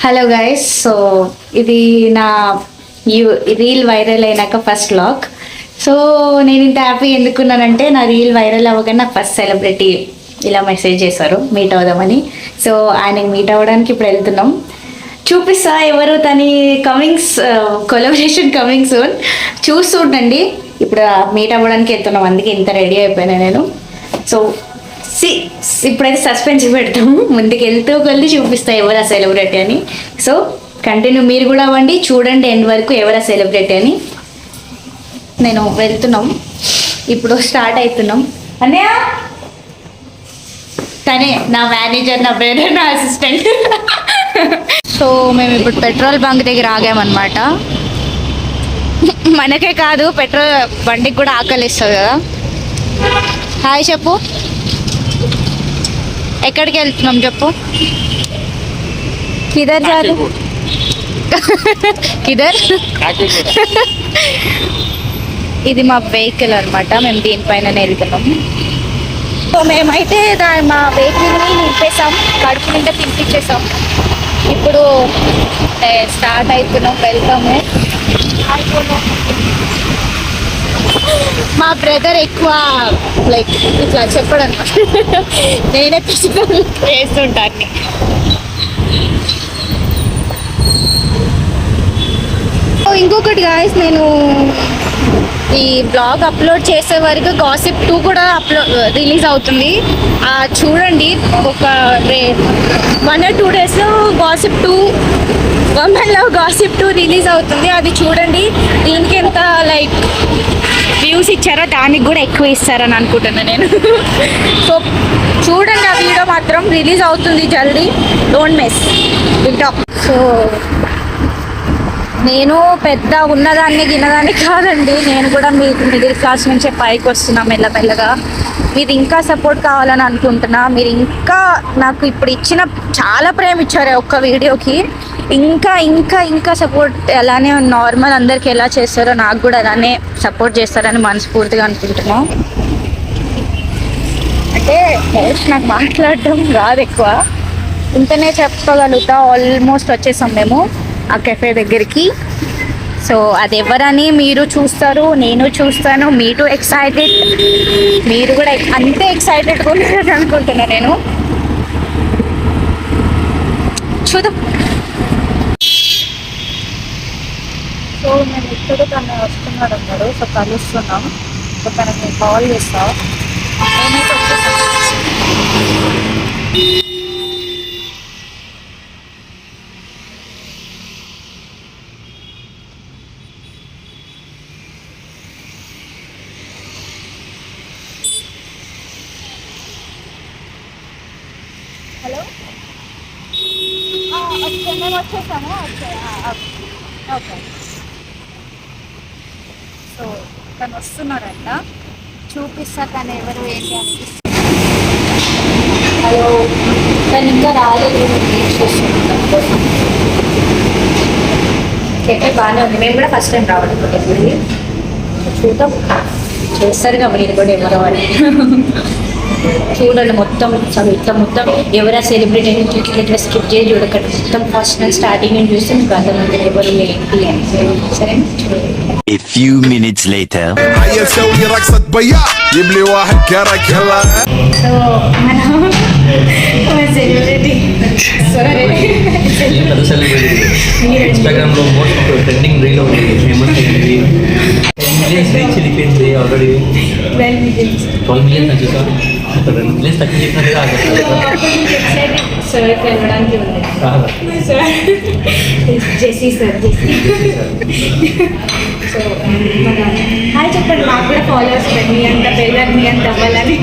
Hello guys, so ఇది నా reel viral అయినాక ఫస్ట్ వ్లాగ్. సో నేను ఇంత హ్యాపీ ఎందుకున్నానంటే నా రీల్ వైరల్ అవ్వగానే నాకు ఫస్ట్ సెలబ్రిటీ ఇలా మెసేజ్ చేశారు మీట్ అవుదామని. సో ఆయనకి మీట్ అవ్వడానికి ఇప్పుడు వెళ్తున్నాం. చూపిస్తా ఎవరు తని కమింగ్స్ కొలాబరేషన్ కమింగ్ సూన్. చూస్తూ ఉండండి. ఇప్పుడు మీట్ అవ్వడానికి వెళ్తున్నాం, అందుకే ఇంత రెడీ అయిపోయినా నేను. సో ఇప్పుడైతే సస్పెన్స్ పెడతాము, ముందుకు వెళ్తూ కొద్ది చూపిస్తా ఎవరా సెలబ్రిటీ అని. సో కంటిన్యూ మీరు కూడా అవ్వండి, చూడండి ఎండ్ వరకు ఎవరా సెలబ్రిటీ అని. నేను వెళ్తున్నాం, ఇప్పుడు స్టార్ట్ అవుతున్నాం. అన్నయ్య తనే నా మేనేజర్, నా బ్రదర్, నా అసిస్టెంట్. సో మేము ఇప్పుడు పెట్రోల్ బంక్ దగ్గర ఆగామన్నమాట. మనకే కాదు పెట్రోల్ బండికి కూడా ఆకలిస్తుంది కదా. హాయ్ చెప్పు, ఎక్కడికి వెళ్తున్నాం చెప్పు. కిదర్ జాదు కిదర్. ఇది మా వెహికల్ అనమాట, మేము దీనిపైననే వెళ్తున్నాం. సో మేమైతే మా వెహికల్ని నింపేసాం, కడుపు నిండా తినిపించేసాం. ఇప్పుడు స్టార్ట్ అవుతున్నాం, వెళ్తాము. మా బ్రదర్ ఎక్కువ లైక్ ఇట్లా చెప్పడం అనమాట, నేనే పిచ్చుకొని వేస్తుంటాను. ఇంకొకటి గాయస్, నేను ఈ బ్లాగ్ అప్లోడ్ చేసే వరకు గాసిప్ 2 కూడా రిలీజ్ అవుతుంది. చూడండి, ఒక 1 or 2 daysలో గాసిప్ 2 వమన్లో గాసిప్ 2 రిలీజ్ అవుతుంది. అది చూడండి. దీనికి ఎంత లైక్ వ్యూస్ ఇచ్చారో దానికి కూడా ఎక్కువ ఇస్తారని అనుకుంటున్నాను నేను. సో చూడండి, ఆ వీడియో మాత్రం రిలీజ్ అవుతుంది జల్దీ, don't miss big talk. So నేను పెద్ద ఉన్నదాన్ని గిన్నదాన్ని కాదండి, నేను కూడా మీకు మిడిల్ క్లాస్ నుంచే పైకి వస్తున్నా మెల్లమెల్లగా. మీరు ఇంకా సపోర్ట్ కావాలని అనుకుంటున్నా. మీరు ఇంకా నాకు ఇప్పుడు ఇచ్చిన చాలా ప్రేమ ఇచ్చారు ఒక్క వీడియోకి. ఇంకా ఇంకా ఇంకా సపోర్ట్ అలానే నార్మల్ అందరికి ఎలా చేస్తారో నాకు కూడా అలానే సపోర్ట్ చేస్తారని మనస్ఫూర్తిగా అనుకుంటున్నాం. అంటే నాకు మాట్లాడడం రాదు ఎక్కువ, ఇంతనే చెప్పగలుగుతా. ఆల్మోస్ట్ వచ్చేసాం మేము ఆ కెఫే దగ్గరికి. సో అది ఎవరని మీరు చూస్తారు, నేను చూస్తాను. మీ టూ ఎక్సైటెడ్, మీరు కూడా అంతే ఎక్సైటెడ్గా ఉంటారని అనుకుంటున్నా నేను. చూద్దాం. సో నేను ఇప్పుడు తను వస్తున్నాడు అన్నాడు, సో కలుస్తున్నాం. సో తనకి కాల్ చేస్తా. నేనైతే వచ్చేసాను. హలో, మేము వచ్చేసాము. ఓకే. సో తను వస్తున్నాడంట, చూపిస్తా తను ఎవరు ఏంటి అనిపిస్తుంది. హలో, తను ఇంకా రాలేదు, కెఫే బాగానే ఉంది. మేము కూడా ఫస్ట్ టైం రావడం కెఫేకి. చూద్దాం, చేస్తారు కదా మీరు కూడా ఎవరో అని. చూడండి మొత్తం ఇట్లా మొత్తం ఎవరా సెలబ్రిటీ ఇట్లా స్కిప్ చేసి చూడకండి. మొత్తం ఫస్ట్ స్టార్టింగ్ నుంచి చూస్తే మీకు అర్థమవుతుంది ఎవరు ఏంటి అని. సరే, A few minutes later. So మన సెలబ్రిటీ ఇన్స్టాగ్రామ్ లో మోస్ట్ ట్రెండింగ్ రీల్ ఒకటి ఫేమస్ అయింది. 10 million రీచ్ వెళ్ళిపోయింది ఆల్రెడీ. 12 million చూసా, 2 million తక్కువ చెప్పినట్టుగా సార్ వెళ్ళడానికి ఉంది. జెస్సీ సార్. సో మన హాయ్ చెప్పండి, మాకు కూడా ఫాలోవర్స్ మీ అంత పెరగాలి, మీ అంత అవ్వాలని.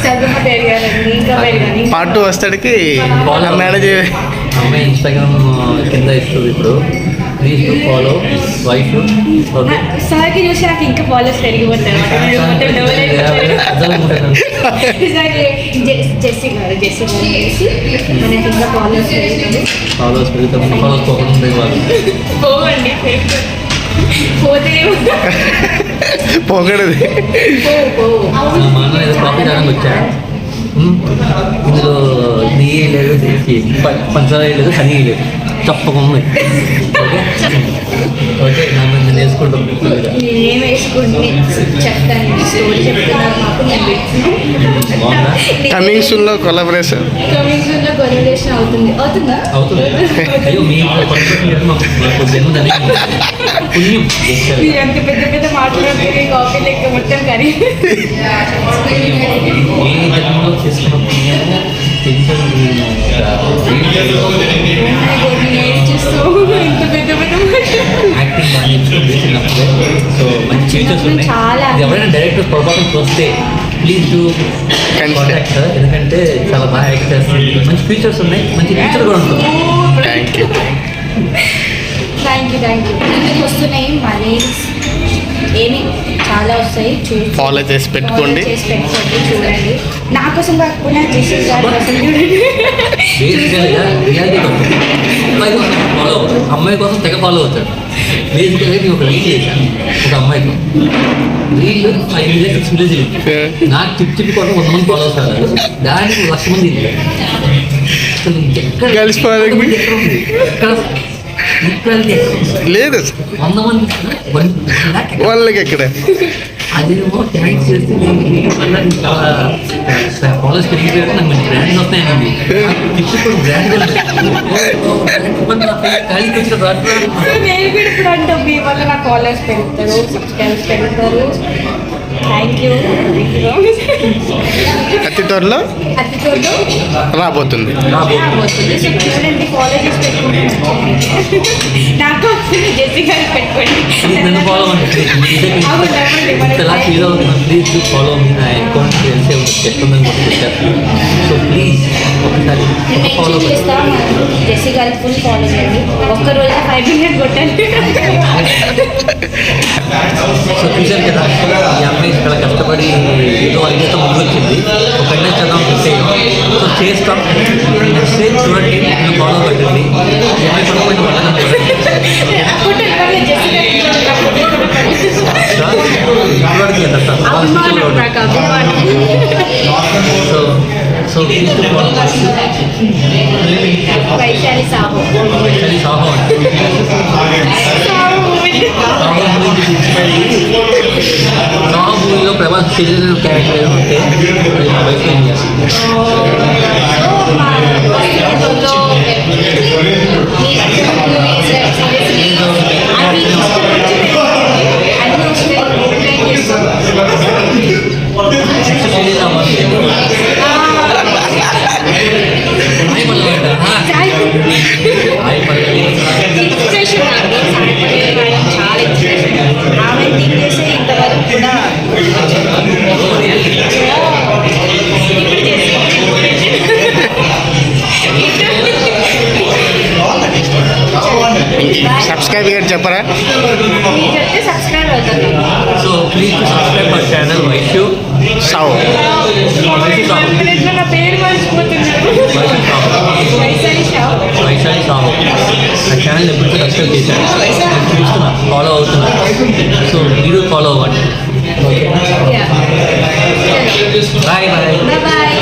సగమ పెరగాలండి, ఇంకా పెరగాలి. పార్ట్ 2 వస్తాడికి మేనేజ్ అమ్మాయి ఇన్స్టాగ్రామ్ కింద ఇస్తుంది ఇప్పుడు. Please to follow wife. సార్కి చూసి నాకు ఇంకా ఫాలోవర్స్ పెరిగిపోతారు. జెస్సీ గారు చేసి మనకి ఇంకా ఫాలోవర్స్ పెరుగుతుంది. ఫాలోవర్స్ పెరుగుతాం, ఫాలోవర్స్ పోకుండా ఉండేవాళ్ళు. పోవండి, పోతే పోకూడదు. మా అన్న ఏదో కాఫీ తాగడానికి వచ్చా, ఇందులో నెయ్యి లేదు పంచదార లేదు హనీ లేదు తప్పకుండా ఓకే నా మీద నేను వేసుకుంటాం నేనేం వేసుకుంటే చెప్తాను స్టోరీ చెప్తున్నారు మాకు నేను బాగుందా కమింగ్ సూన్ లో కొలాబరేషన్ కమింగ్ సూన్ లో కొలాబరేషన్ అవుతుందా అవుతుంది అయ్యో మీ మాకు జన్మదని పుణ్యం చేశారు మీరు అంత పెద్ద పెద్ద మాట్లాడుతుంది కాఫీ లెక్క మొత్తం కరీ ఏ జన్మలో చేసుకున్న పుణ్యము తింటాను ఇంత పెద్ద పెద్ద యాక్టింగ్ బాగా నేర్చుకుంటే చిన్నప్పుడే సో మంచి ఫ్యూచర్స్ ఉన్నాయి చాలా. ఇది ఎవరైనా డైరెక్టర్ పొరపాటు వస్తే ప్లీజ్ డూ కాంటాక్ట్ ఎందుకంటే చాలా బాగా యాక్ట్ చేస్తుంది మంచి ఫ్యూచర్స్ ఉన్నాయి మంచి ఫ్యూచర్ కూడా ఉంటుంది థ్యాంక్ యూ థ్యాంక్ యూ ఇంటికి వస్తున్నాయి మా రీల్స్ ఏమి చాలా వస్తాయి ఫాలో చేసి పెట్టుకోండి చేసి పెట్టుకోండి చూడండి నా కోసం కాకపోయినా జెస్సీ గారి కోసం చూడండి బేసికల్గా రియాలిటీ అమ్మాయి కోసం ఫాలో అవుతాడు అమ్మాయి కోసం తెగ ఫాలో అవుతాడు బేసికల్గా నేను ఒక రీల్ చేశాను ఒక అమ్మాయితో రీల్ 5 మిలియన్ 6 మిలియన్ నాకు తిప్పి కోసం 100 మంది ఫాలో అవుతారు దానికి 1,00,000 మంది అసలు ఎక్కడ కలిసిపోయాలి. ఎక్కడ ఉంది ఎక్కడ ఈక్వాలిటీ లేదు 100 మంది వాళ్ళకి ఎక్కడ అదేమో థ్యాంక్స్ చేస్తే కాలేజ్ పెరిగిపోయాక నాకు మంచి బ్రాండ్స్ వస్తాయండి ఇప్పుడు బ్రాండ్ కాలేజ్కి వచ్చిన నేను కూడా ఇప్పుడు అంటే మీ వల్ల నా కాలర్స్ పెరుగుతారు సబ్స్క్రైబర్స్ పెరుగుతారు థ్యాంక్ యూ అతి త్వరలో అతి త్వరలో రాబోతుంది రాబోతుంది సో చూడండి కాలేజెస్ పెట్టుకోండి నాకు జెస్సీ గారు పెట్టుకోండి నన్ను ఫాలో అవ్వండి ఇలా ఫీల్ అవుతున్నాను ప్లీజ్ ఫాలో మీ నా అకౌంట్ తెలిసే చెప్తుందని వచ్చేస్తారు సో ప్లీజ్ ఒకసారి ఫాలో మెన్షన్ చేస్తా జెస్సీ గారికి ఫుల్ ఫాలో చేయండి ఒక్క రోజు 5 మిలియన్ కొట్టండి సో చూశారు కదా ఈ అమ్మాయి చాలా కష్టపడి ఏదో ఐడియాతో ముందు వచ్చింది ఒక కంటెంట్ చేద్దాం సో చేస్తాం నెక్స్ట్ డే చూడండి నేను ఫాలో పెట్టండి ఈ అమ్మాయి పడుకుంటే వాళ్ళని చూడండి సో సో వైశాలి సాహు సాహో అంటే సాహో మూవీలో ప్రభాస్ తెలియని క్యారెక్టర్ ఏమంటే ఇన్స్పిరేషన్ చాలా ఇన్స్పిరేషన్ ఆమె థింక్ చేస్తే ఇంతవరకు కూడా సబ్స్క్రైబ్ గారు చెప్పరా మీరు చెప్తే సబ్స్క్రైబ్ అవుతాను so please subscribe my channel Vaishu సావు నా పేరు మర్చిపోతున్నాను వైశాలి సాహు వైశాలి సాహో నా ఛానల్ ఎప్పుడు సబ్స్క్రైబ్ చేశాను చూస్తున్నా ఫాలో అవుతున్నా సో మీరు ఫాలో అవ్వండి బాయ్ బాయ్ బాయ్